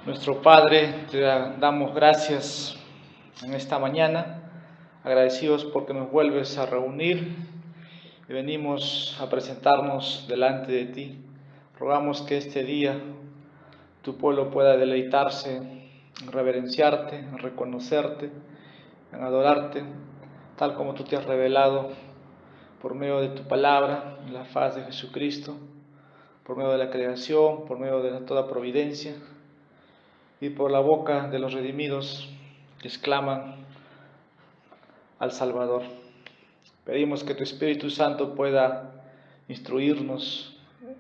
Nuestro Padre, te damos gracias en esta mañana, agradecidos porque nos vuelves a reunir y venimos a presentarnos delante de ti. Rogamos que este día tu pueblo pueda deleitarse en reverenciarte, en reconocerte, en adorarte, tal como tú te has revelado por medio de tu palabra, en la faz de Jesucristo, por medio de la creación, por medio de toda providencia, y por la boca de los redimidos que exclaman al Salvador. Pedimos que tu Espíritu Santo pueda instruirnos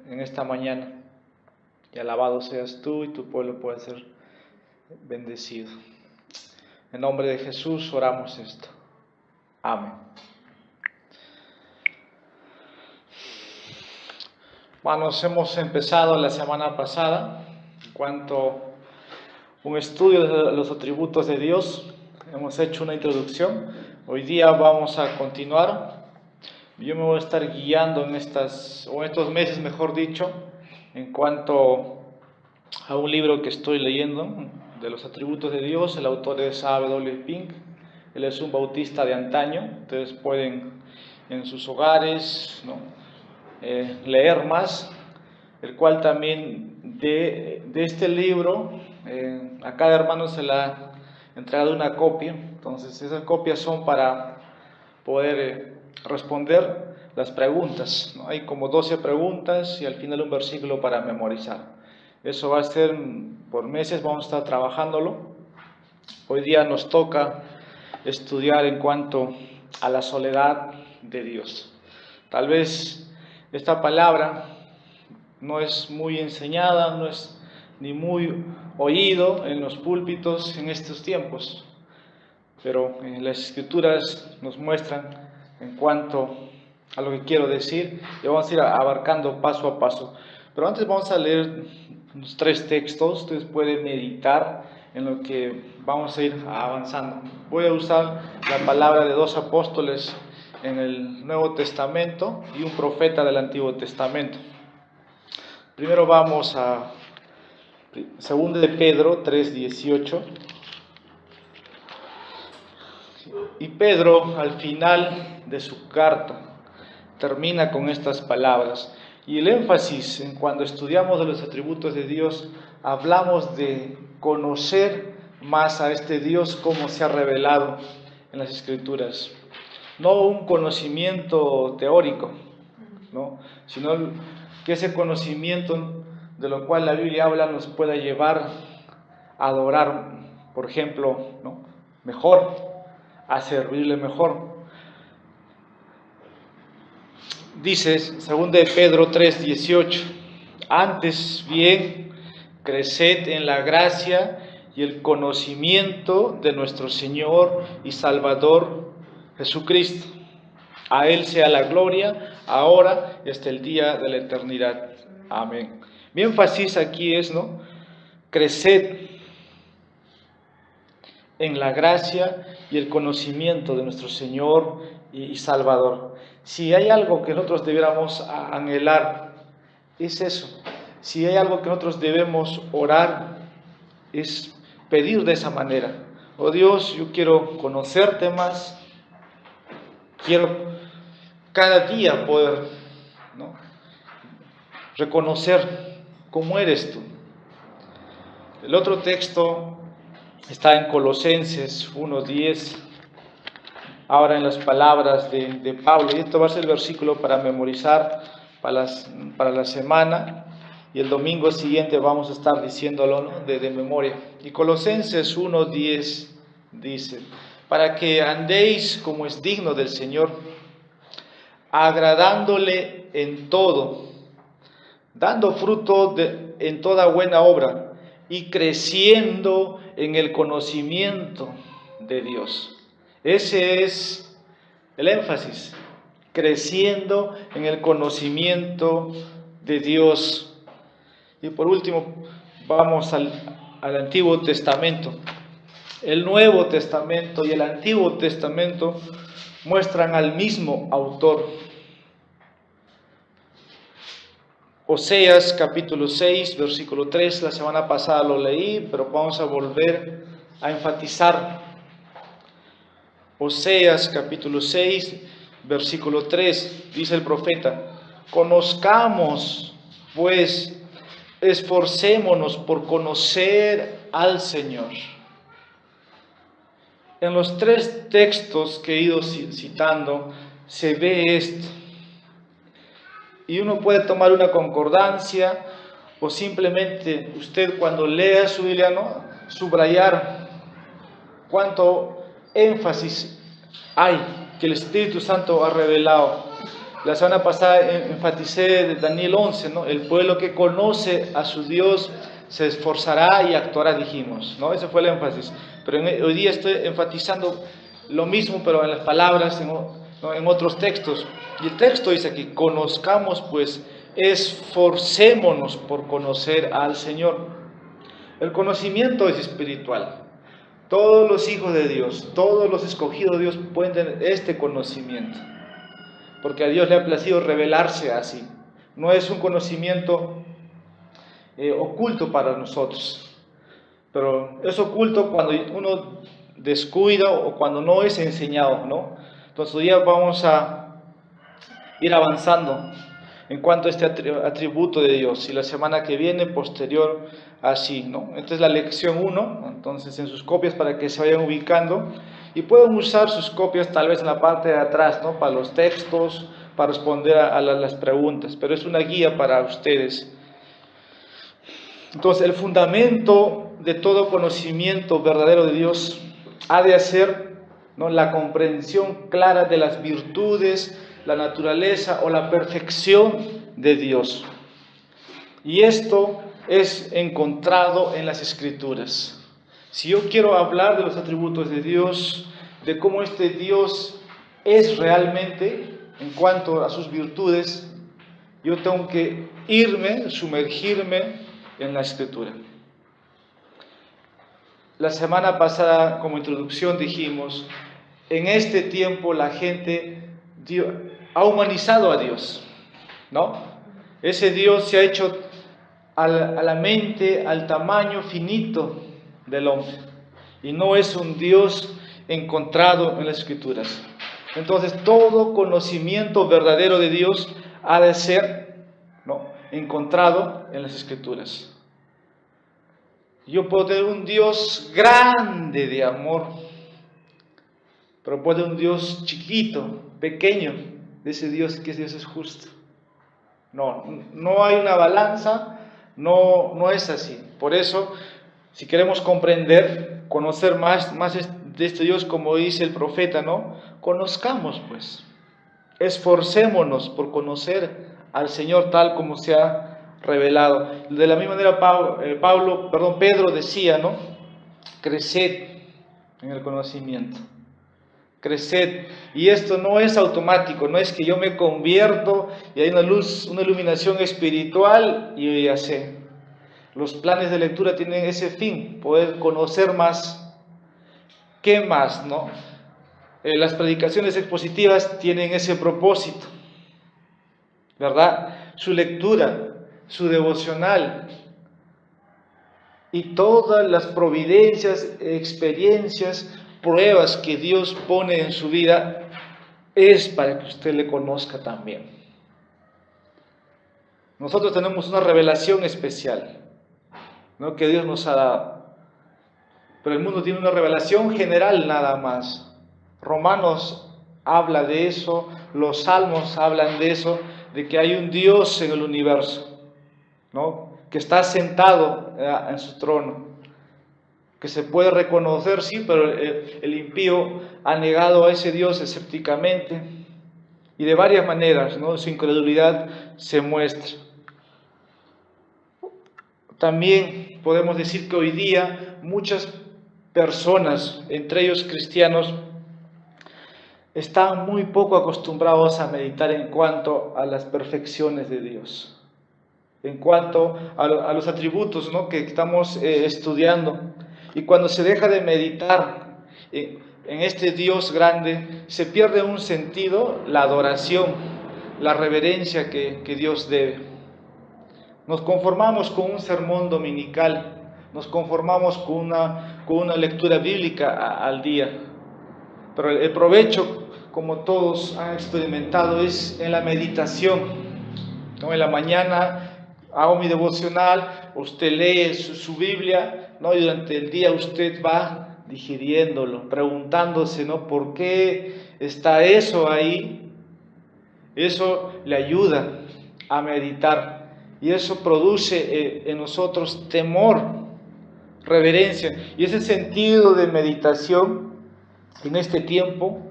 en esta mañana, y alabado seas tú y tu pueblo pueda ser bendecido. En nombre de Jesús oramos esto. Amén. Hermanos, hemos empezado la semana pasada en cuanto un estudio de los atributos de Dios. Hemos hecho una introducción. Hoy día vamos a continuar. Yo me voy a estar guiando en estos meses, mejor dicho, en cuanto a un libro que estoy leyendo de los atributos de Dios. El autor es A.W. Pink. Él es un bautista de antaño. Ustedes pueden en sus hogares, leer más, el cual también de este libro a cada hermano se le ha entregado una copia. Entonces esas copias son para poder responder las preguntas, ¿no? Hay como 12 preguntas y al final un versículo para memorizar. Eso va a ser por meses, vamos a estar trabajándolo. Hoy día nos toca estudiar en cuanto a la soledad de Dios. Tal vez esta palabra no es muy enseñada, no es ni muy oído en los púlpitos en estos tiempos, pero las Escrituras nos muestran en cuanto a lo que quiero decir y vamos a ir abarcando paso a paso. Pero antes vamos a leer los 3 textos. Ustedes pueden meditar en lo que vamos a ir avanzando. Voy a usar la palabra de 2 apóstoles en el Nuevo Testamento y un profeta del Antiguo Testamento. Primero vamos a 2 de Pedro 3:18. Y Pedro, al final de su carta, termina con estas palabras. Y el énfasis en cuando estudiamos de los atributos de Dios, hablamos de conocer más a este Dios como se ha revelado en las Escrituras. No un conocimiento teórico, sino que ese conocimiento de lo cual la Biblia habla nos pueda llevar a adorar, por ejemplo, mejor, a servirle mejor. Dice 2 de Pedro 3:18, antes bien, creced en la gracia y el conocimiento de nuestro Señor y Salvador Jesucristo. A Él sea la gloria, ahora y hasta el día de la eternidad. Amén. Mi énfasis aquí es, creced en la gracia y el conocimiento de nuestro Señor y Salvador. Si hay algo que nosotros debiéramos anhelar, es eso. Si hay algo que nosotros debemos orar, es pedir de esa manera. Oh Dios, yo quiero conocerte más, quiero cada día poder reconocer cómo eres tú. El otro texto está en Colosenses 1:10, ahora en las palabras de Pablo, y esto va a ser el versículo para memorizar para la semana, y el domingo siguiente vamos a estar diciéndolo de memoria. Y Colosenses 1:10 dice, para que andéis como es digno del Señor, agradándole en todo, dando fruto en toda buena obra y creciendo en el conocimiento de Dios. Ese es el énfasis, creciendo en el conocimiento de Dios. Y por último, vamos al Antiguo Testamento. El Nuevo Testamento y el Antiguo Testamento muestran al mismo autor. Oseas capítulo 6, versículo 3, la semana pasada lo leí, pero vamos a volver a enfatizar. Oseas capítulo 6, versículo 3, dice el profeta: conozcamos, pues, esforcémonos por conocer al Señor. En los tres textos que he ido citando se ve esto. Y uno puede tomar una concordancia o simplemente usted cuando lea su Biblia, ¿no?, subrayar cuánto énfasis hay que el Espíritu Santo ha revelado. La semana pasada enfaticé de Daniel 11, ¿no? El pueblo que conoce a su Dios se esforzará y actuará, dijimos, ¿no? Ese fue el énfasis. Pero hoy día estoy enfatizando lo mismo, pero en las palabras, ¿no?, en otros textos. Y el texto dice aquí: conozcamos, pues, esforcémonos por conocer al Señor. El conocimiento es espiritual. Todos los hijos de Dios, todos los escogidos de Dios pueden tener este conocimiento, porque a Dios le ha placido revelarse así. No es un conocimiento oculto para nosotros, pero es oculto cuando uno descuida o cuando no es enseñado, ¿no? Entonces hoy día vamos a ir avanzando en cuanto a este atributo de Dios, y la semana que viene, posterior, así, ¿no? Esta es la lección 1, entonces en sus copias para que se vayan ubicando, y pueden usar sus copias tal vez en la parte de atrás, ¿no?, para los textos, para responder a las preguntas, pero es una guía para ustedes. Entonces, el fundamento de todo conocimiento verdadero de Dios ha de ser, ¿no?, la comprensión clara de las virtudes, la naturaleza o la perfección de Dios. Y esto es encontrado en las Escrituras. Si yo quiero hablar de los atributos de Dios, de cómo este Dios es realmente en cuanto a sus virtudes, yo tengo que sumergirme en la Escritura. La semana pasada, como introducción, dijimos: en este tiempo la gente ha humanizado a Dios, ¿no? Ese Dios se ha hecho a la mente, al tamaño finito del hombre, y no es un Dios encontrado en las Escrituras. Entonces, todo conocimiento verdadero de Dios ha de ser, ¿no?, encontrado en las Escrituras. Yo puedo tener un Dios grande de amor, pero puede un Dios chiquito, pequeño, de ese Dios que Dios es justo. No hay una balanza, no es así. Por eso, si queremos comprender, conocer más de este Dios, como dice el profeta, ¿no?, conozcamos, pues, esforcémonos por conocer al Señor tal como se ha revelado. De la misma manera Pedro decía, ¿no?, creced en el conocimiento. Creced. Y esto no es automático, no es que yo me convierto y hay una luz, una iluminación espiritual y yo ya sé. Los planes de lectura tienen ese fin, poder conocer más. ¿Qué más, no? Las predicaciones expositivas tienen ese propósito, ¿verdad? Su lectura, su devocional y todas las providencias, experiencias, pruebas que Dios pone en su vida es para que usted le conozca también. Nosotros tenemos una revelación especial, ¿no?, que Dios nos ha dado, pero el mundo tiene una revelación general nada más. Romanos habla de eso, los salmos hablan de eso, de que hay un Dios en el universo, ¿no?, que está sentado en su trono, que se puede reconocer, sí, pero el impío ha negado a ese Dios escépticamente y de varias maneras, ¿no?, su incredulidad se muestra. También podemos decir que hoy día muchas personas, entre ellos cristianos, están muy poco acostumbrados a meditar en cuanto a las perfecciones de Dios, en cuanto a los atributos, ¿no?, que estamos estudiando. Y cuando se deja de meditar en este Dios grande, se pierde un sentido, la adoración, la reverencia que Dios debe. Nos conformamos con un sermón dominical, nos conformamos con una lectura bíblica al día. Pero el provecho, como todos han experimentado, es en la meditación, ¿no? En la mañana hago mi devocional, usted lee su Biblia, ¿no? Y durante el día usted va digiriéndolo, preguntándose, ¿no? ¿Por qué está eso ahí? Eso le ayuda a meditar y eso produce en nosotros temor, reverencia. Y ese sentido de meditación en este tiempo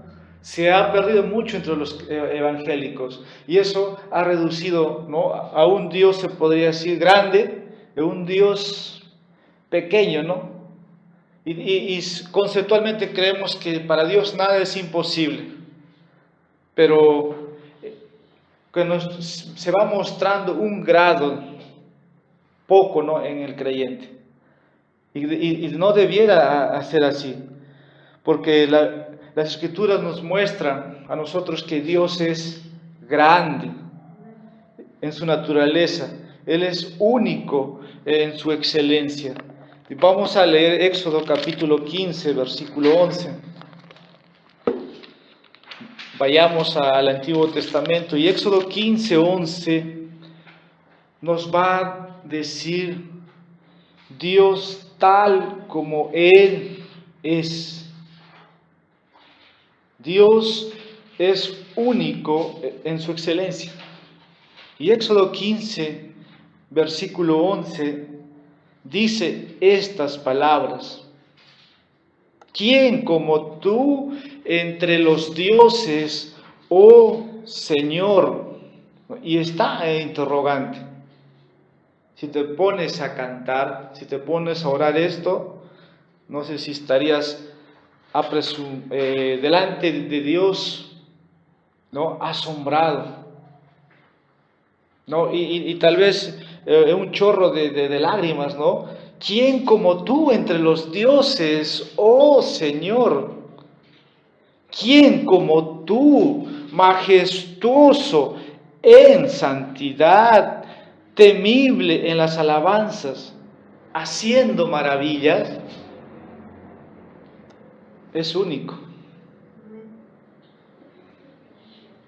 se ha perdido mucho entre los evangélicos y eso ha reducido, ¿no?, a un Dios, se podría decir, grande, a un Dios pequeño, ¿no? Y conceptualmente creemos que para Dios nada es imposible, pero que se va mostrando un grado poco, ¿no?, en el creyente. Y no debiera ser así, porque las Escrituras nos muestran a nosotros que Dios es grande en su naturaleza, Él es único en su excelencia. Y vamos a leer Éxodo capítulo 15, versículo 11. Vayamos al Antiguo Testamento y Éxodo 15, 11 nos va a decir Dios tal como Él es. Dios es único en su excelencia. Y Éxodo 15, versículo 11, dice estas palabras: ¿Quién como tú entre los dioses, oh Señor? Y está interrogante. Si te pones a cantar, si te pones a orar esto, no sé si estarías delante de Dios, ¿no?, asombrado, ¿no? Y tal vez un chorro de lágrimas, ¿no? ¿Quién como tú entre los dioses, oh Señor? ¿Quién como tú, majestuoso en santidad, temible en las alabanzas, haciendo maravillas? Es único.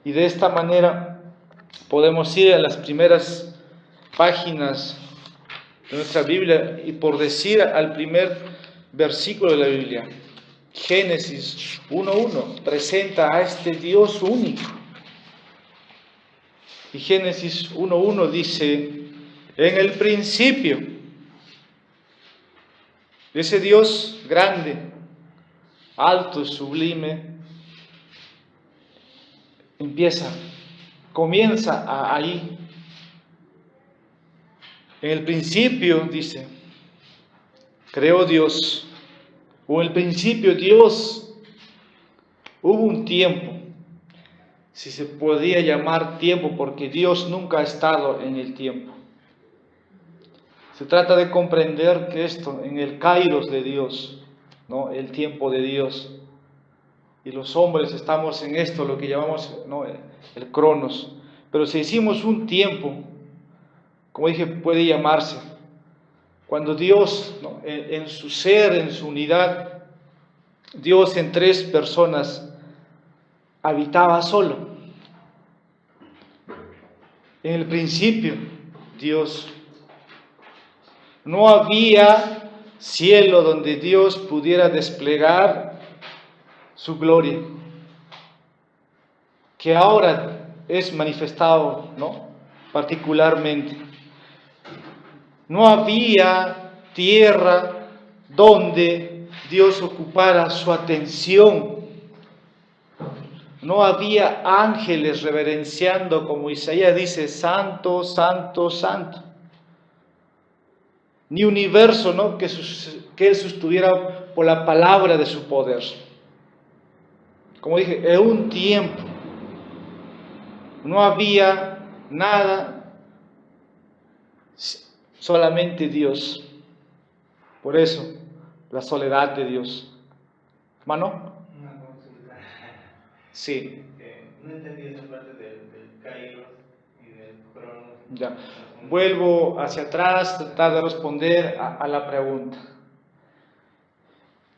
Y de esta manera podemos ir a las primeras páginas de nuestra Biblia y, por decir, al primer versículo de la Biblia. Génesis 1:1 presenta a este Dios único. Y Génesis 1:1 dice: en el principio, ese Dios grande, alto, sublime, comienza ahí. En el principio, dice, creó Dios, o en el principio Dios, hubo un tiempo, si se podía llamar tiempo, porque Dios nunca ha estado en el tiempo. Se trata de comprender que esto, en el kairos de Dios, ¿no?, el tiempo de Dios, y los hombres estamos en esto, lo que llamamos, ¿no?, el cronos. Pero si hicimos un tiempo, como dije, puede llamarse, cuando Dios, ¿no?, en su ser, en su unidad, Dios en tres personas, habitaba solo. En el principio, Dios. No había cielo donde Dios pudiera desplegar su gloria, que ahora es manifestado, ¿no?, particularmente. No había tierra donde Dios ocupara su atención. No había ángeles reverenciando, como Isaías dice, santo, santo, santo. Ni universo, ¿no?, que Él sostuviera por la palabra de su poder. Como dije, en un tiempo no había nada, solamente Dios. Por eso, la soledad de Dios. ¿Mano? Una consulta. Sí. No entendí esa parte del kairos y del cronos. Ya. Vuelvo hacia atrás, tratar de responder a la pregunta.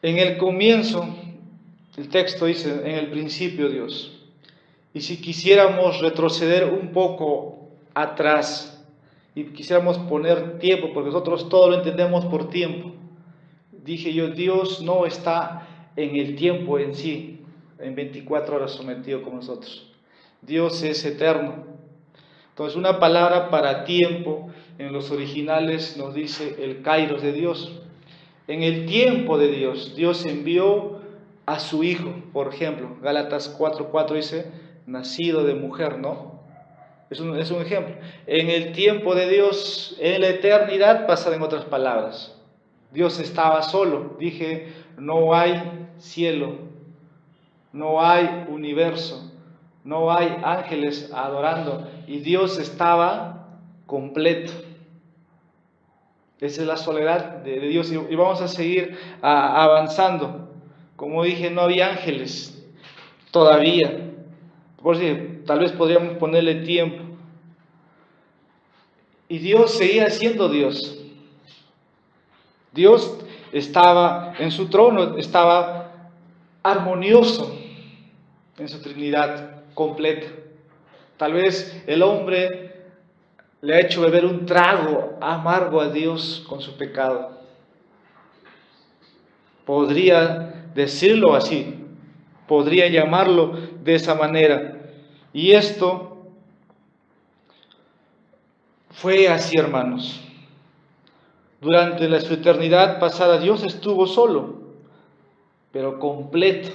En el comienzo, el texto dice, en el principio Dios. Y si quisiéramos retroceder un poco atrás y quisiéramos poner tiempo, porque nosotros todo lo entendemos por tiempo, dije yo, Dios no está en el tiempo en sí, en 24 horas sometido como nosotros. Dios es eterno. Entonces, una palabra para tiempo en los originales nos dice el kairos de Dios. En el tiempo de Dios, Dios envió a su Hijo, por ejemplo, Gálatas 4:4 dice, nacido de mujer, ¿no? Es un ejemplo. En el tiempo de Dios, en la eternidad, pasada en otras palabras. Dios estaba solo. Dije, no hay cielo, no hay universo, no hay ángeles adorando. Y Dios estaba completo. Esa es la soledad de Dios. Y vamos a seguir avanzando. Como dije, no había ángeles todavía. Por si tal vez podríamos ponerle tiempo. Y Dios seguía siendo Dios. Dios estaba en su trono, estaba armonioso en su Trinidad completa. Tal vez el hombre le ha hecho beber un trago amargo a Dios con su pecado. Podría decirlo así, podría llamarlo de esa manera. Y esto fue así, hermanos. Durante su eternidad pasada, Dios estuvo solo, pero completo,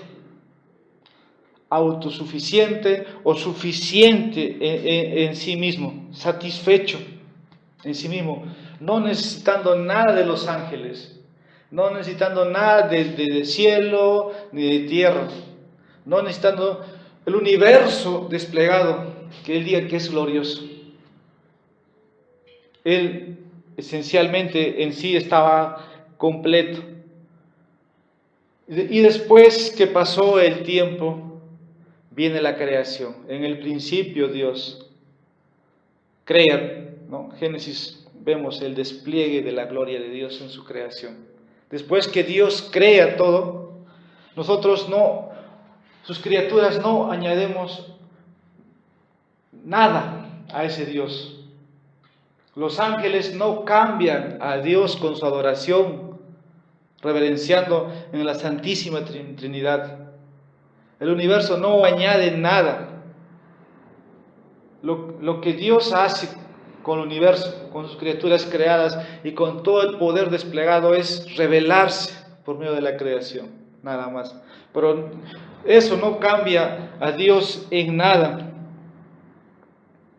autosuficiente o suficiente en sí mismo, satisfecho en sí mismo, no necesitando nada de los ángeles, no necesitando nada de cielo ni de tierra, no necesitando el universo desplegado, que él diga que es glorioso. Él esencialmente en sí estaba completo. Y después que pasó el tiempo, viene la creación. En el principio Dios crea, ¿no? Génesis, vemos el despliegue de la gloria de Dios en su creación. Después que Dios crea todo, nosotros no, sus criaturas no añadimos nada a ese Dios. Los ángeles no cambian a Dios con su adoración, reverenciando en la Santísima Trinidad. El universo no añade nada. Lo que Dios hace con el universo, con sus criaturas creadas y con todo el poder desplegado es revelarse por medio de la creación, nada más. Pero eso no cambia a Dios en nada.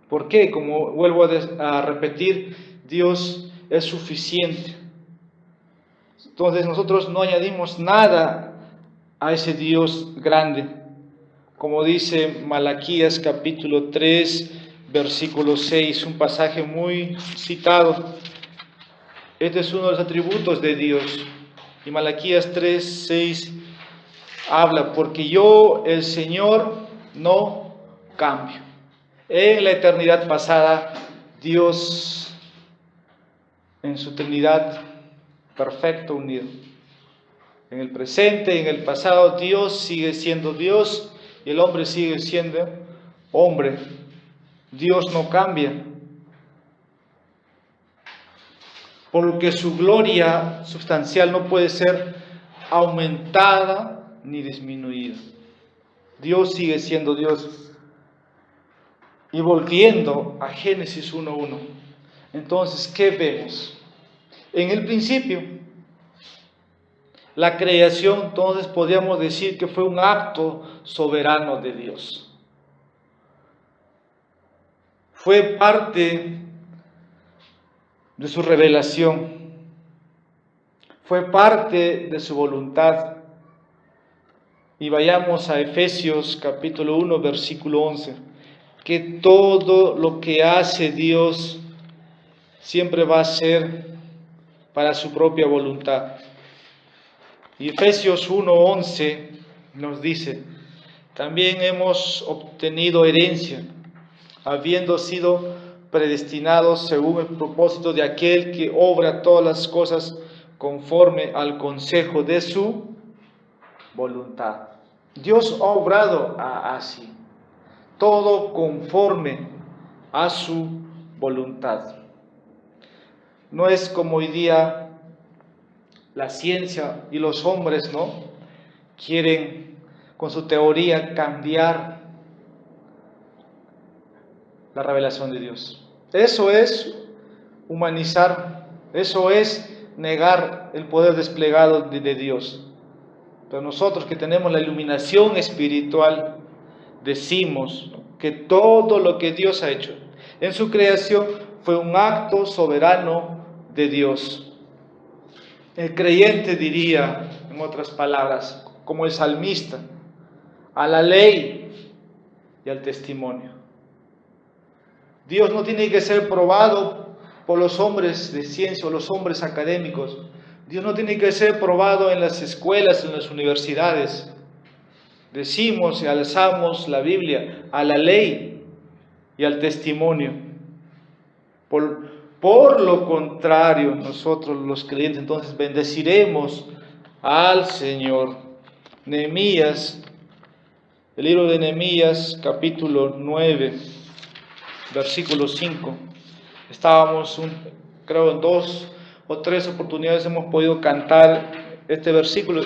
¿Por qué? Como vuelvo a repetir, Dios es suficiente. Entonces nosotros no añadimos nada a ese Dios grande. Como dice Malaquías capítulo 3, versículo 6, un pasaje muy citado. Este es uno de los atributos de Dios. Y Malaquías 3, 6 habla, porque yo, el Señor, no cambio. En la eternidad pasada, Dios en su Trinidad perfecto unido. En el presente y en el pasado, Dios sigue siendo Dios y el hombre sigue siendo hombre. Dios no cambia. Porque su gloria sustancial no puede ser aumentada ni disminuida. Dios sigue siendo Dios. Y volviendo a Génesis 1:1, entonces, ¿qué vemos? En el principio, la creación, entonces podríamos decir que fue un acto soberano de Dios. Fue parte de su revelación, fue parte de su voluntad. Y vayamos a Efesios capítulo 1, versículo 11, que todo lo que hace Dios siempre va a ser para su propia voluntad. Y Efesios 1:11 nos dice, también hemos obtenido herencia, habiendo sido predestinados según el propósito de aquel que obra todas las cosas conforme al consejo de su voluntad. Dios ha obrado así, todo conforme a su voluntad. No es como hoy día la ciencia y los hombres, ¿no?, quieren con su teoría cambiar la revelación de Dios. Eso es humanizar, eso es negar el poder desplegado de Dios. Pero nosotros que tenemos la iluminación espiritual, decimos que todo lo que Dios ha hecho en su creación fue un acto soberano de Dios. El creyente diría, en otras palabras, como el salmista, a la ley y al testimonio. Dios no tiene que ser probado por los hombres de ciencia o los hombres académicos. Dios no tiene que ser probado en las escuelas, en las universidades. Decimos y alzamos la Biblia a la ley y al testimonio. Por lo contrario, nosotros los creyentes entonces bendeciremos al Señor. Nehemías, el libro de Nehemías, capítulo 9, versículo 5. Estábamos, creo, en 2 o 3 oportunidades hemos podido cantar este versículo.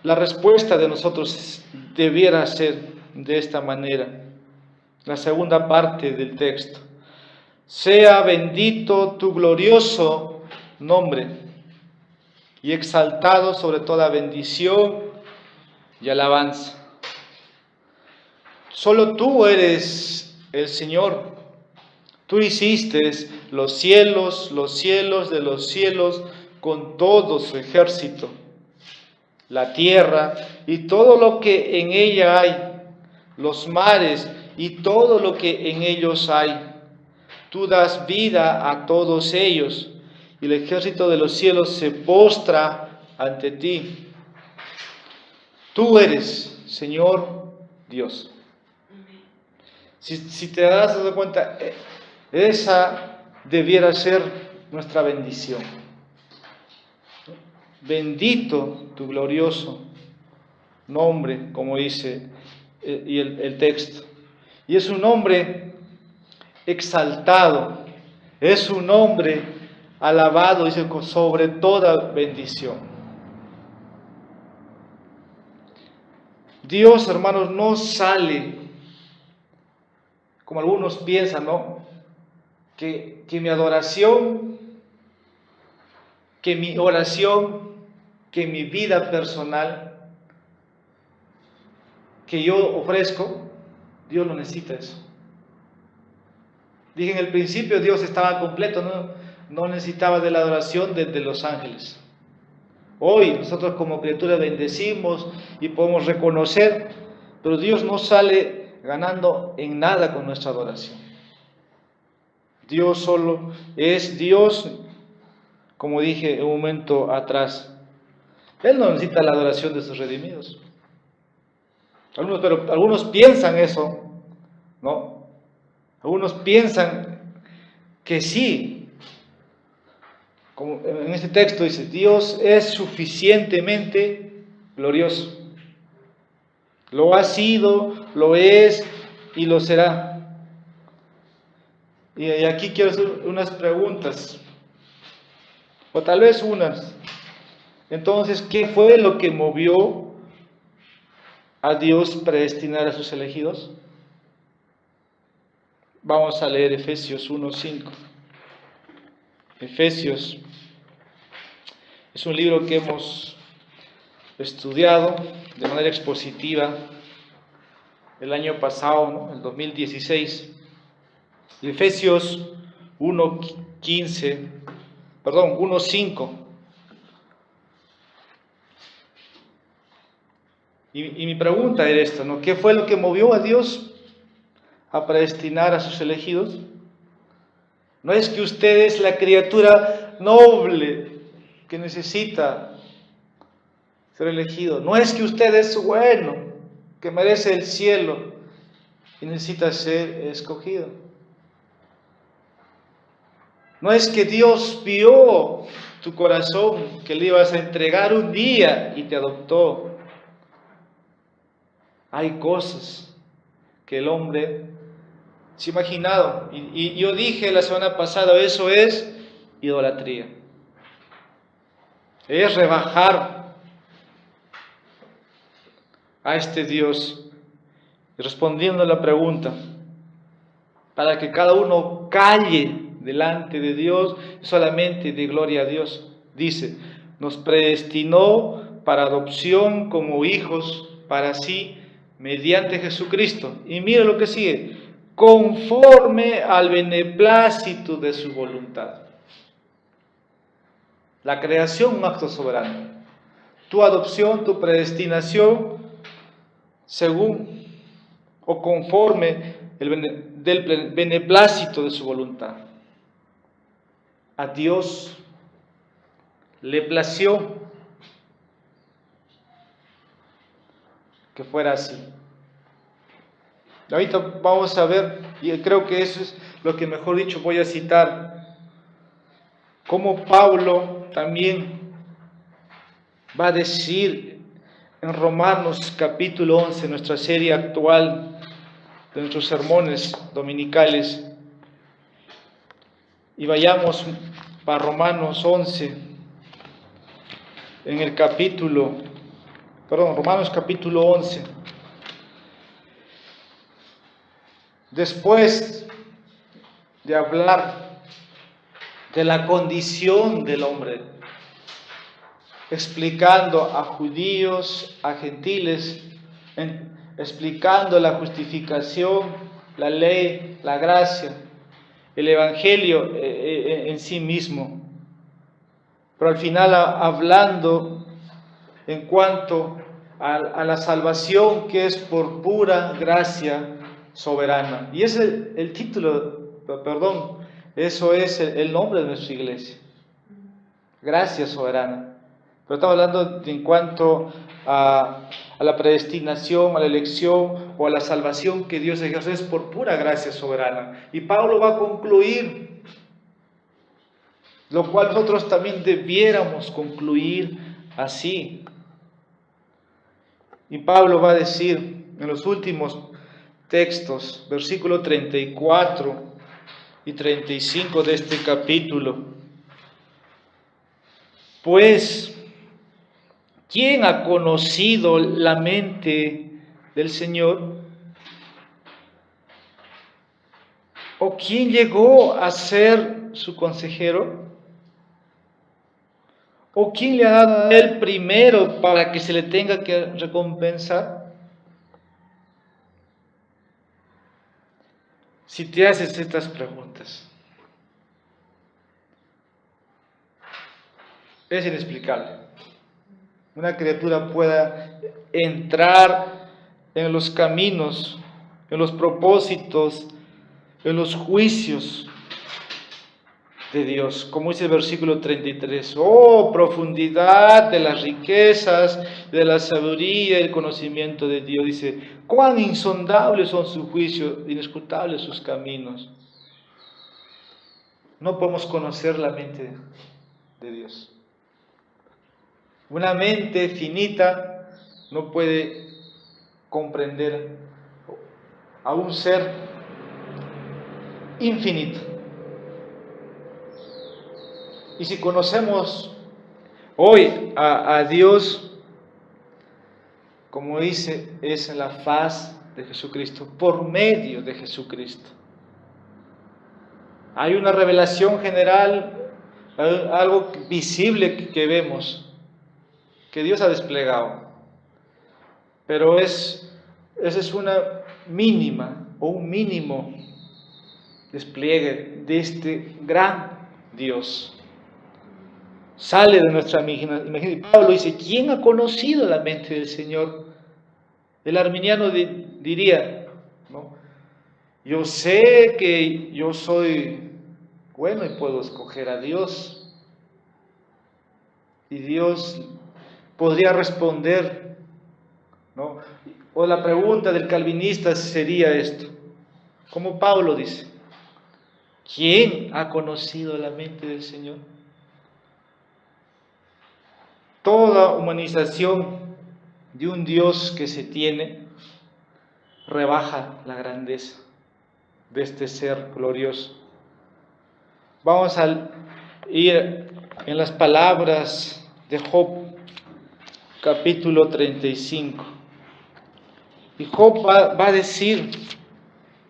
La respuesta de nosotros debiera ser de esta manera. La segunda parte del texto. Sea bendito tu glorioso nombre y exaltado sobre toda bendición y alabanza. Solo tú eres el Señor. Tú hiciste los cielos de los cielos con todo su ejército, la tierra y todo lo que en ella hay, los mares y todo lo que en ellos hay. Tú das vida a todos ellos, y el ejército de los cielos se postra ante ti. Tú eres, Señor Dios. Si te das cuenta, esa debiera ser nuestra bendición. Bendito tu glorioso nombre, como dice y el texto. Y es un nombre exaltado, es un nombre alabado, dice, sobre toda bendición. Dios, hermanos, no sale, como algunos piensan, ¿no?, que mi adoración, que mi oración, que mi vida personal, que yo ofrezco, Dios no necesita eso. Dije en el principio, Dios estaba completo, no necesitaba de la adoración de los ángeles. Hoy nosotros como criaturas bendecimos y podemos reconocer, pero Dios no sale ganando en nada con nuestra adoración. Dios solo es Dios, como dije un momento atrás. Él no necesita la adoración de sus redimidos. Pero algunos piensan eso, ¿no? Algunos piensan que sí. Como en este texto dice, Dios es suficientemente glorioso. Lo ha sido, lo es y lo será. Y aquí quiero hacer unas preguntas, o tal vez unas. Entonces, ¿qué fue lo que movió a Dios predestinar a sus elegidos? Vamos a leer Efesios 1:5. Efesios es un libro que hemos estudiado de manera expositiva el año pasado, ¿no?, el 2016. Efesios 1:5. Y mi pregunta era esta, ¿no? ¿Qué fue lo que movió a Dios a predestinar a sus elegidos? No es que usted es la criatura noble que necesita ser elegido. No es que usted es bueno, que merece el cielo y necesita ser escogido. No es que Dios vio tu corazón, que le ibas a entregar un día y te adoptó. Hay cosas que el hombre se ha imaginado. Y yo dije la semana pasada, eso es idolatría. Es rebajar a este Dios. Y respondiendo a la pregunta, para que cada uno calle delante de Dios, solamente de gloria a Dios. Dice, nos predestinó para adopción como hijos para sí, mediante Jesucristo. Y mira lo que sigue, conforme al beneplácito de su voluntad. La creación, un acto soberano. Tu adopción, tu predestinación, según o conforme del beneplácito de su voluntad. A Dios le plació que fuera así. Ahorita vamos a ver, y creo que eso es lo que mejor dicho voy a citar, cómo Pablo también va a decir en Romanos capítulo 11, nuestra serie actual de nuestros sermones dominicales. Y vayamos para Romanos 11, en el Romanos capítulo 11. Después de hablar de la condición del hombre, explicando a judíos, a gentiles, explicando la justificación, la ley, la gracia, el evangelio en sí mismo, pero al final hablando en cuanto a la salvación que es por pura gracia soberana. Y ese es el título, perdón, eso es el nombre de nuestra iglesia, gracia soberana. Pero estamos hablando en cuanto a la predestinación, a la elección o a la salvación que Dios ejerce, es por pura gracia soberana. Y Pablo va a concluir, lo cual nosotros también debiéramos concluir así. Y Pablo va a decir en los últimos textos, versículo 34 y 35 de este capítulo, pues, ¿quién ha conocido la mente del Señor? ¿O quién llegó a ser su consejero? ¿O quién le ha dado a él primero para que se le tenga que recompensar? Si te haces estas preguntas, es inexplicable. Una criatura pueda entrar en los caminos, en los propósitos, en los juicios de Dios, como dice el versículo 33, oh profundidad de las riquezas, de la sabiduría y el conocimiento de Dios, dice, cuán insondables son sus juicios, inescrutables sus caminos. No podemos conocer la mente de Dios. Una mente finita no puede comprender a un ser infinito. Y si conocemos hoy a Dios, como dice, es en la faz de Jesucristo, por medio de Jesucristo. Hay una revelación general, algo visible que vemos, que Dios ha desplegado. Pero esa es una mínima o un mínimo despliegue de este gran Dios. Sale de nuestra imaginación. Pablo dice, ¿quién ha conocido la mente del Señor? El arminiano diría, ¿no? Yo sé que yo soy bueno y puedo escoger a Dios. Y Dios podría responder, ¿no? O la pregunta del calvinista sería esto, como Pablo dice, ¿Quién ha conocido la mente del Señor? Toda humanización de un Dios que se tiene rebaja la grandeza de este ser glorioso. Vamos a ir en las palabras de Job, capítulo 35. Y Job va a decir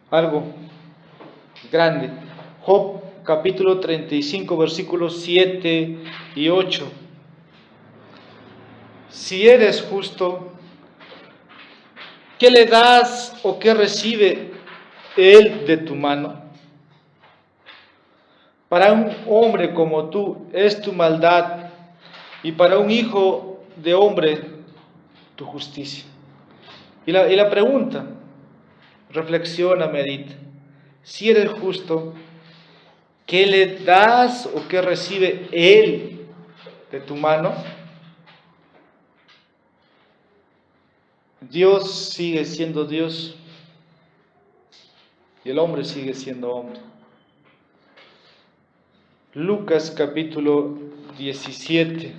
algo grande. Job, capítulo 35, versículos 7 y 8. Si eres justo, ¿qué le das o qué recibe él de tu mano? Para un hombre como tú es tu maldad, y para un hijo de hombre tu justicia. Y la pregunta, reflexiona, medita. Si eres justo, ¿qué le das o qué recibe él de tu mano? Dios sigue siendo Dios y el hombre sigue siendo hombre. Lucas capítulo 17,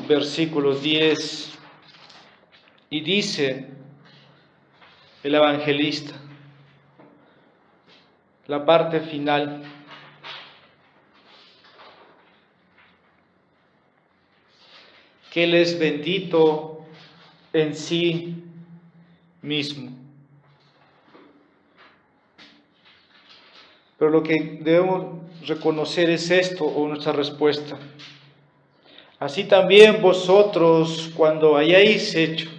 versículo 10, y dice el evangelista, la parte final: que Él es bendito en sí mismo. Pero lo que debemos reconocer es esto, o nuestra respuesta. Así también vosotros, cuando hayáis hecho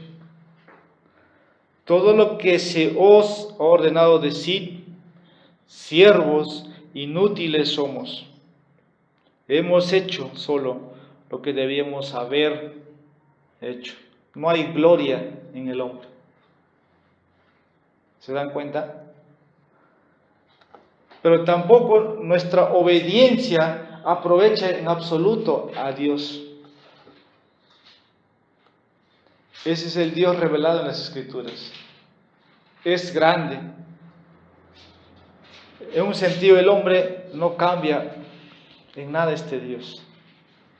todo lo que se os ha ordenado, decid: siervos inútiles somos. Hemos hecho solo lo que debíamos haber hecho. No hay gloria en el hombre. ¿Se dan cuenta? Pero tampoco nuestra obediencia aprovecha en absoluto a Dios. Ese es el Dios revelado en las Escrituras. Es grande. En un sentido, el hombre no cambia en nada este Dios.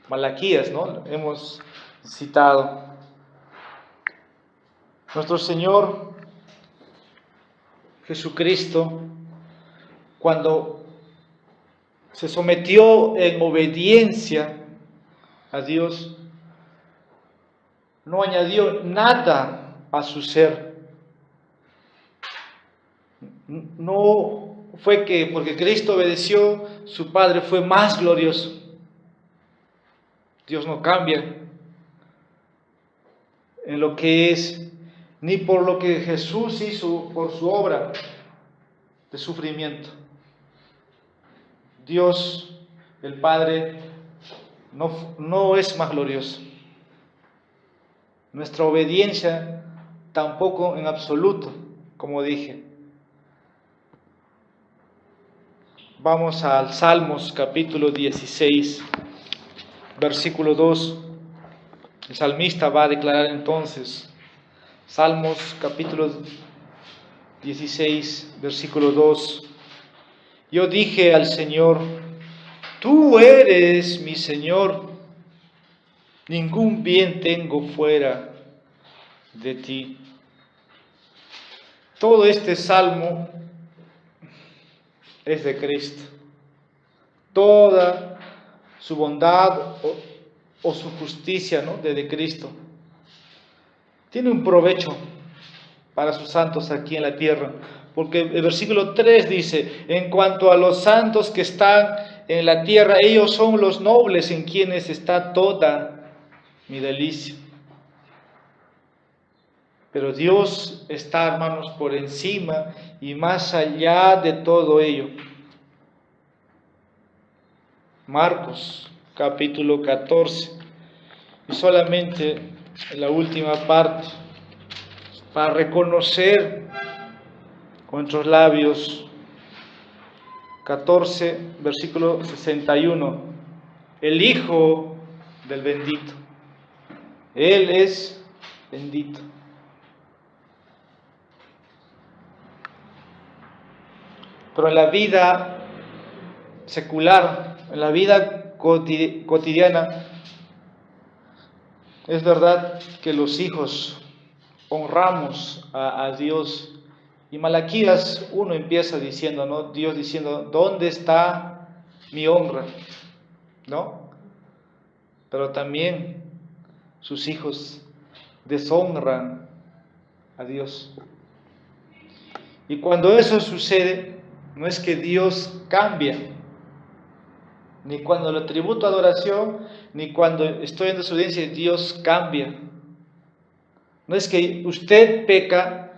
Malaquías, ¿no? Hemos citado. Nuestro Señor Jesucristo, cuando se sometió en obediencia a Dios, no añadió nada a su ser. No fue que porque Cristo obedeció, su Padre fue más glorioso. Dios no cambia en lo que es, ni por lo que Jesús hizo por su obra de sufrimiento. Dios, el Padre, no es más glorioso. Nuestra obediencia tampoco en absoluto, como dije. Vamos al Salmos capítulo 16, versículo 2. El salmista va a declarar entonces, Salmos capítulo 16, versículo 2. Yo dije al Señor: tú eres mi Señor, ningún bien tengo fuera de ti. Todo este salmo es de Cristo. Toda su bondad o su justicia, ¿no?, de Cristo tiene un provecho para sus santos aquí en la tierra. Porque el versículo 3 dice: en cuanto a los santos que están en la tierra, ellos son los nobles en quienes está toda mi delicia. Pero Dios está, hermanos, por encima y más allá de todo ello. Marcos capítulo 14, y solamente en la última parte, para reconocer con nuestros labios, 14, versículo 61, el Hijo del bendito. Él es bendito. Pero en la vida secular, en la vida cotidiana, es verdad que los hijos honramos a Dios. Y Malaquías 1 empieza diciendo, ¿no? Dios diciendo, ¿dónde está mi honra? ¿No? Pero también sus hijos deshonran a Dios. Y cuando eso sucede, no es que Dios cambia, ni cuando le tributo adoración, ni cuando estoy en desobediencia, Dios cambia. No es que usted peca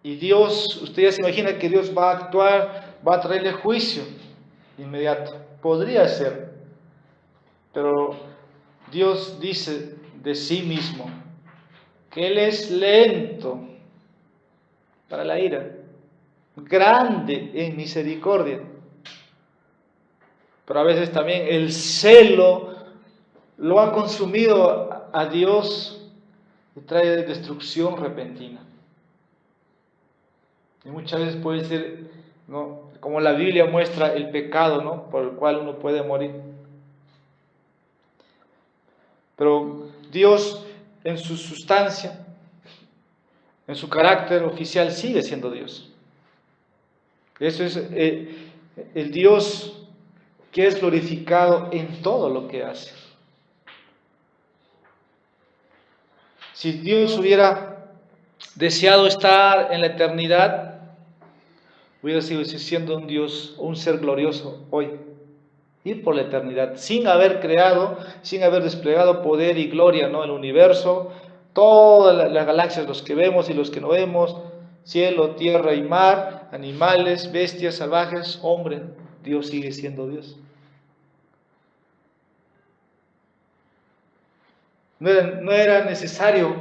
y Dios, usted ya se imagina que Dios va a actuar, va a traerle juicio inmediato. Podría ser, pero Dios dice de sí mismo que Él es lento para la ira, grande en misericordia. Pero a veces también el celo lo ha consumido a Dios y trae destrucción repentina. Y muchas veces puede ser, ¿no?, como la Biblia muestra el pecado, ¿no?, por el cual uno puede morir. Pero Dios en su sustancia, en su carácter oficial, sigue siendo Dios. Eso es el Dios que es glorificado en todo lo que hace. Si Dios hubiera deseado estar en la eternidad, hubiera sido siendo un Dios, un ser glorioso hoy, ir por la eternidad, sin haber creado, sin haber desplegado poder y gloria, ¿no?, el universo, todas las galaxias, los que vemos y los que no vemos, cielo, tierra y mar, animales, bestias, salvajes, hombre. Dios sigue siendo Dios. No era necesario,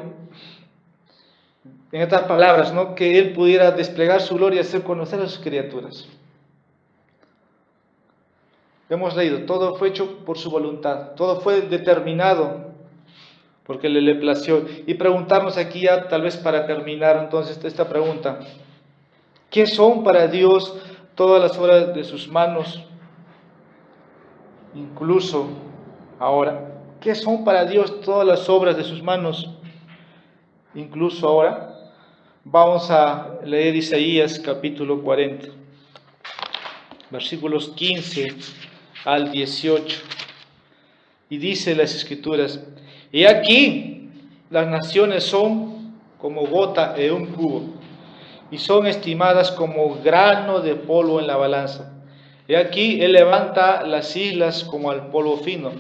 en estas palabras, ¿no?, que Él pudiera desplegar su gloria y hacer conocer a sus criaturas. Hemos leído, todo fue hecho por su voluntad, todo fue determinado porque le plació. Y preguntarnos aquí ya, tal vez para terminar entonces esta pregunta, ¿qué son para Dios todas las obras de sus manos? Incluso ahora, ¿qué son para Dios todas las obras de sus manos? Incluso ahora. Vamos a leer Isaías capítulo 40, versículos 15 al 18. Y dice las Escrituras, y aquí las naciones son como gota en un cubo, y son estimadas como grano de polvo en la balanza. Y aquí Él levanta las islas como al polvo fino.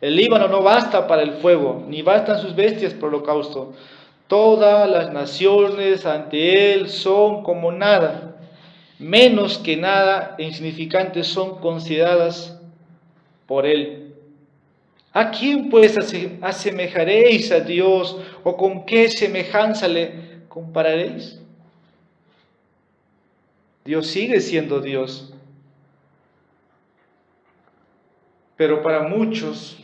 El Líbano no basta para el fuego, ni bastan sus bestias para el holocausto. Todas las naciones ante Él son como nada, menos que nada e insignificantes son consideradas por Él. ¿A quién pues asemejaréis a Dios, o con qué semejanza le compararéis? Dios sigue siendo Dios, pero para muchos,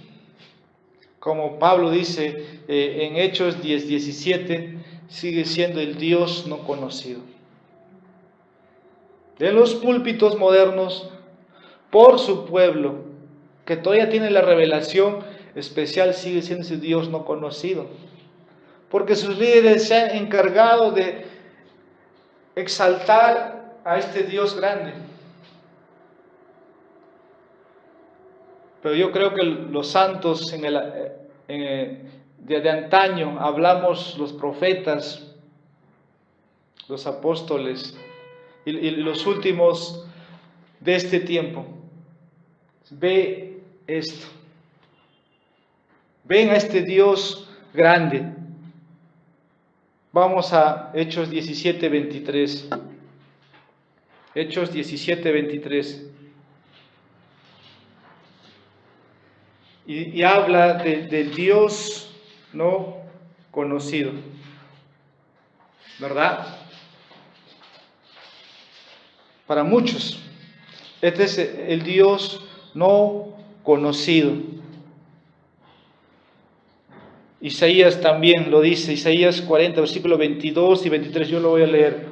como Pablo dice en Hechos 10:17, sigue siendo el Dios no conocido. En los púlpitos modernos, por su pueblo, que todavía tiene la revelación especial, sigue siendo ese Dios no conocido. Porque sus líderes se han encargado de exaltar a este Dios grande. Pero yo creo que los santos de antaño, hablamos los profetas, los apóstoles y los últimos de este tiempo, ve esto, ven a este Dios grande. Vamos a Hechos 17:23. Hechos 17:23. Y habla del Dios no conocido, ¿verdad? Para muchos, este es el Dios no conocido. Isaías también lo dice, Isaías 40, versículos 22 y 23, yo lo voy a leer.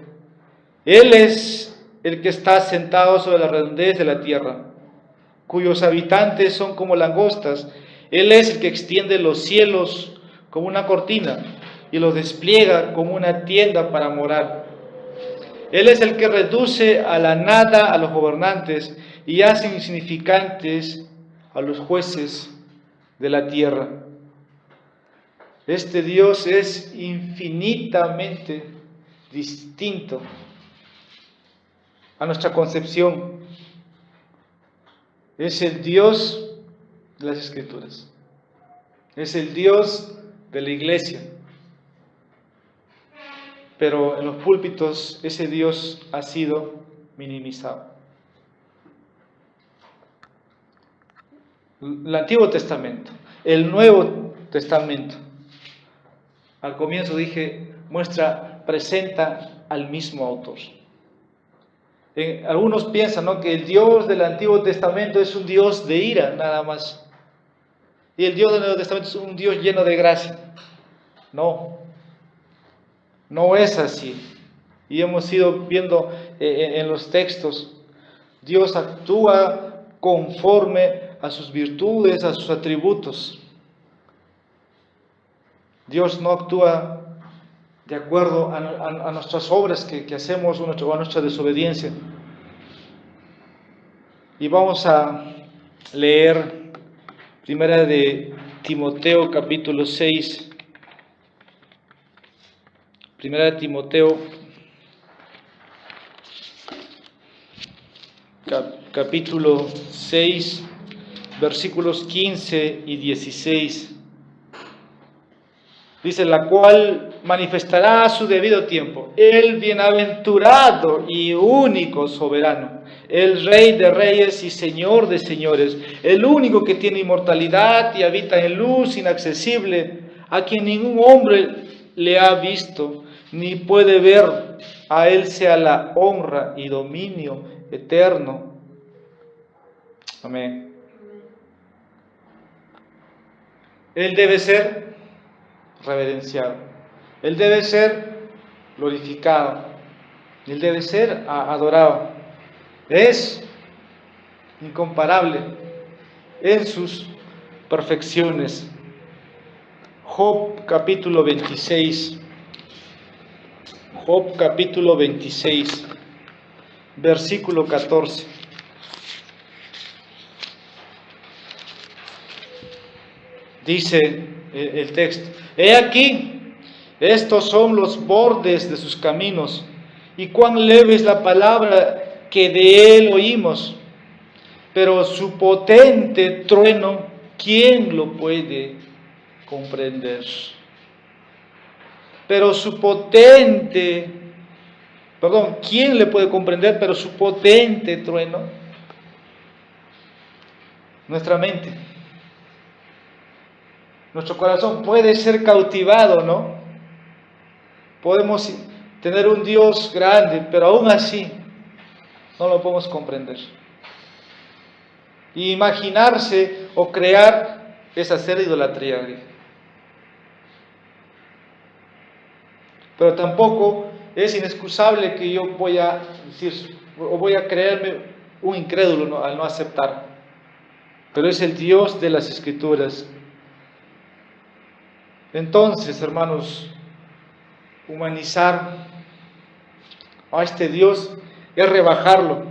Él es el que está sentado sobre la redondez de la tierra, cuyos habitantes son como langostas. Él es el que extiende los cielos como una cortina y los despliega como una tienda para morar. Él es el que reduce a la nada a los gobernantes y hace insignificantes a los jueces de la tierra. Este Dios es infinitamente distinto a nuestra concepción. Es el Dios de las Escrituras. Es el Dios de la iglesia. Pero en los púlpitos ese Dios ha sido minimizado. El Antiguo Testamento, el Nuevo Testamento, al comienzo dije, presenta al mismo autor. Algunos piensan, ¿no?, que el Dios del Antiguo Testamento es un Dios de ira, nada más. Y el Dios del Nuevo Testamento es un Dios lleno de gracia. No, no es así. Y hemos ido viendo en los textos, Dios actúa conforme a sus virtudes, a sus atributos. Dios no actúa de acuerdo a nuestras obras que hacemos o a nuestra desobediencia. Y vamos a leer Primera de Timoteo capítulo 6. Primera de Timoteo capítulo 6, versículos 15 y 16. Dice, la cual manifestará a su debido tiempo el bienaventurado y único soberano, el Rey de reyes y Señor de señores, el único que tiene inmortalidad y habita en luz inaccesible, a quien ningún hombre le ha visto ni puede ver. A él sea la honra y dominio eterno. Amén. Él debe ser reverenciado, Él debe ser glorificado, Él debe ser adorado. Es incomparable en sus perfecciones. Job capítulo 26. Job capítulo 26, versículo 14. Dice el texto, he aquí, estos son los bordes de sus caminos, y cuán leve es la palabra que de él oímos. Pero su potente trueno, ¿quién lo puede comprender? ¿Quién le puede comprender? Pero su potente trueno, nuestra mente, nuestro corazón puede ser cautivado, ¿no? Podemos tener un Dios grande, pero aún así no lo podemos comprender. Y imaginarse o crear es hacer idolatría. Pero tampoco es inexcusable que yo voy a decir, o voy a creerme un incrédulo, ¿no?, al no aceptar. Pero es el Dios de las Escrituras. Entonces, hermanos, humanizar a este Dios es rebajarlo.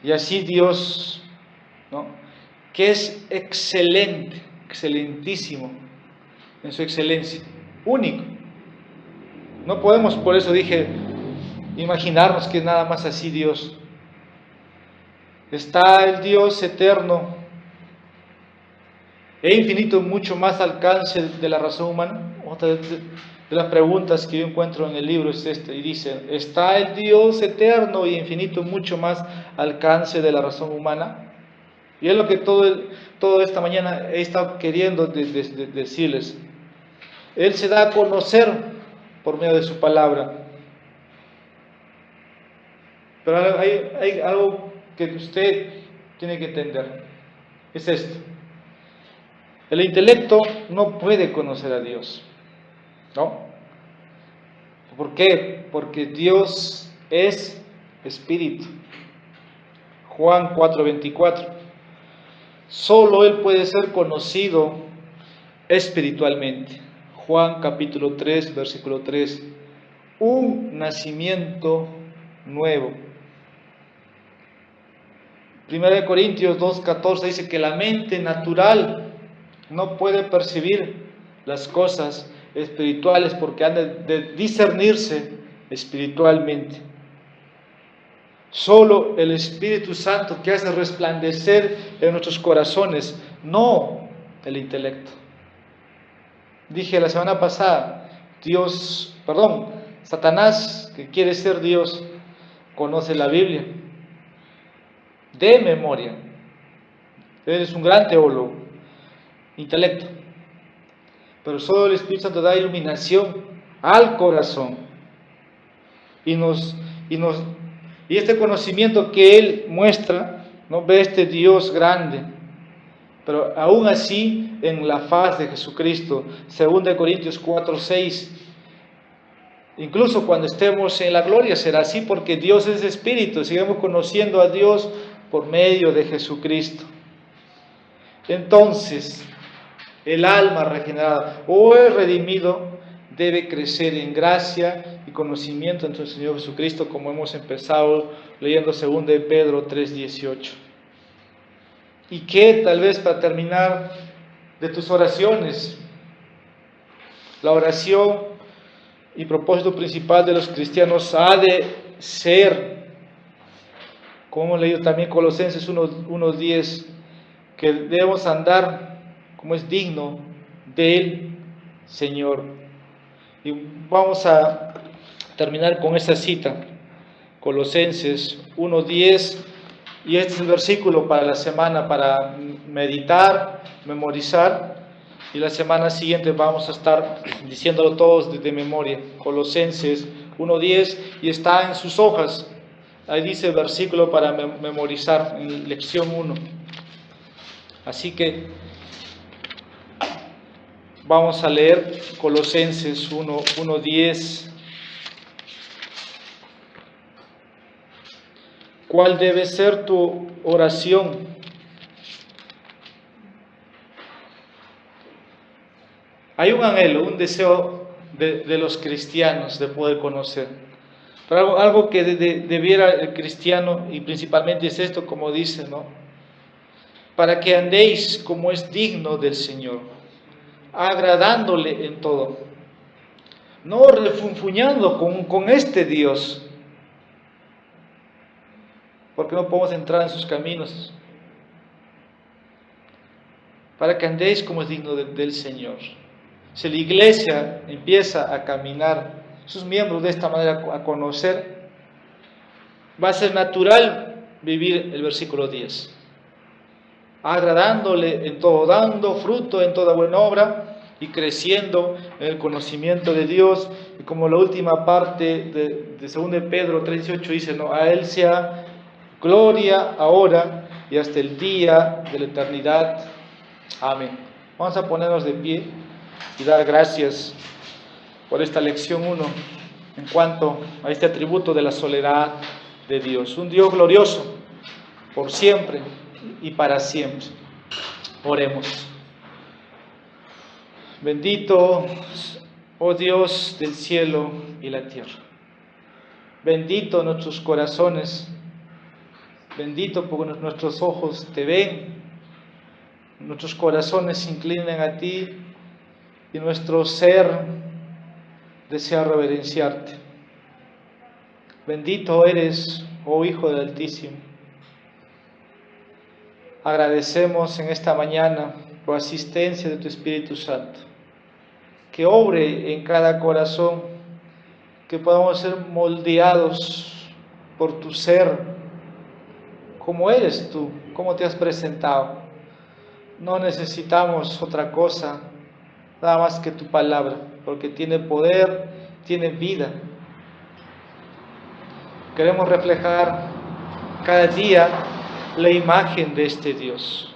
Y así Dios, ¿no?, que es excelente, excelentísimo en su excelencia, único. No podemos, por eso dije, imaginarnos que es nada más así Dios. Está el Dios eterno e infinito, mucho más alcance de la razón humana. Otra de las preguntas que yo encuentro en el libro es esta, y dice, ¿está el Dios eterno y infinito mucho más alcance de la razón humana? Y es lo que toda esta mañana he estado queriendo decirles. Él se da a conocer por medio de su palabra. Pero hay algo que usted tiene que entender. Es esto. El intelecto no puede conocer a Dios, ¿no? ¿Por qué? Porque Dios es espíritu. Juan 4:24. Solo Él puede ser conocido espiritualmente. Juan capítulo 3, versículo 3. Un nacimiento nuevo. 1 Corintios 2:14 dice que la mente natural no puede percibir las cosas espirituales porque han de discernirse espiritualmente. Solo el Espíritu Santo que hace resplandecer en nuestros corazones, no el intelecto. Dije la semana pasada, Satanás, que quiere ser Dios, conoce la Biblia de memoria. Eres un gran teólogo, intelecto. Pero solo el Espíritu Santo da iluminación al corazón. Y este conocimiento que Él muestra, ¿no? Ve este Dios grande, pero aún así en la faz de Jesucristo. 2 Corintios 4:6. Incluso cuando estemos en la gloria será así, porque Dios es espíritu, sigamos conociendo a Dios por medio de Jesucristo. Entonces, el alma regenerada o el redimido debe crecer en gracia y conocimiento entre el Señor Jesucristo, como hemos empezado leyendo 2 de Pedro 3:18. Y que tal vez para terminar de tus oraciones, la oración y propósito principal de los cristianos ha de ser, como hemos leído también Colosenses 1:10, que debemos andar como es digno del Señor. Y vamos a terminar con esta cita, Colosenses 1:10, y este es el versículo para la semana, para meditar, memorizar, y la semana siguiente vamos a estar diciéndolo todos de memoria. Colosenses 1:10, y está en sus hojas, ahí dice el versículo para memorizar en lección 1. Así que vamos a leer Colosenses 1:10. ¿Cuál debe ser tu oración? Hay un anhelo, un deseo de los cristianos de poder conocer. Pero algo que debiera el cristiano, y principalmente es esto, como dice, ¿no? Para que andéis como es digno del Señor, agradándole en todo, no refunfuñando con este Dios, porque no podemos entrar en sus caminos, para que andéis como es digno del Señor. Si la iglesia empieza a caminar, sus miembros de esta manera, a conocer, va a ser natural vivir el versículo 10, agradándole en todo, dando fruto en toda buena obra y creciendo en el conocimiento de Dios. Y como la última parte de 2 de Pedro 3:18 dice, ¿no? A Él sea gloria ahora y hasta el día de la eternidad. Amén. Vamos a ponernos de pie y dar gracias por esta lección 1 en cuanto a este atributo de la soledad de Dios. Un Dios glorioso por siempre y para siempre. Oremos. Bendito, oh Dios del cielo y la tierra. Bendito nuestros corazones. Bendito porque nuestros ojos te ven, nuestros corazones se inclinan a ti y nuestro ser desea reverenciarte. Bendito eres, oh Hijo del Altísimo. Agradecemos en esta mañana por asistencia de tu Espíritu Santo, que obre en cada corazón, que podamos ser moldeados por tu ser, como eres tú, como te has presentado. No necesitamos otra cosa, nada más que tu palabra, porque tiene poder, tiene vida. Queremos reflejar cada día la imagen de este Dios.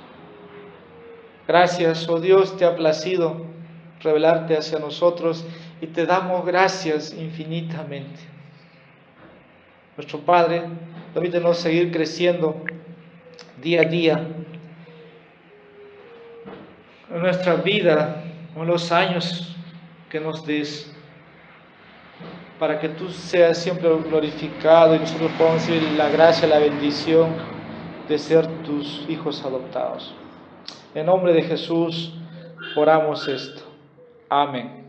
Gracias, oh Dios, te ha placido revelarte hacia nosotros y te damos gracias infinitamente. Nuestro Padre, permítenos seguir creciendo día a día en nuestra vida, en los años que nos des, para que tú seas siempre glorificado y nosotros podamos recibir la gracia, la bendición de ser tus hijos adoptados. En nombre de Jesús oramos esto. Amén.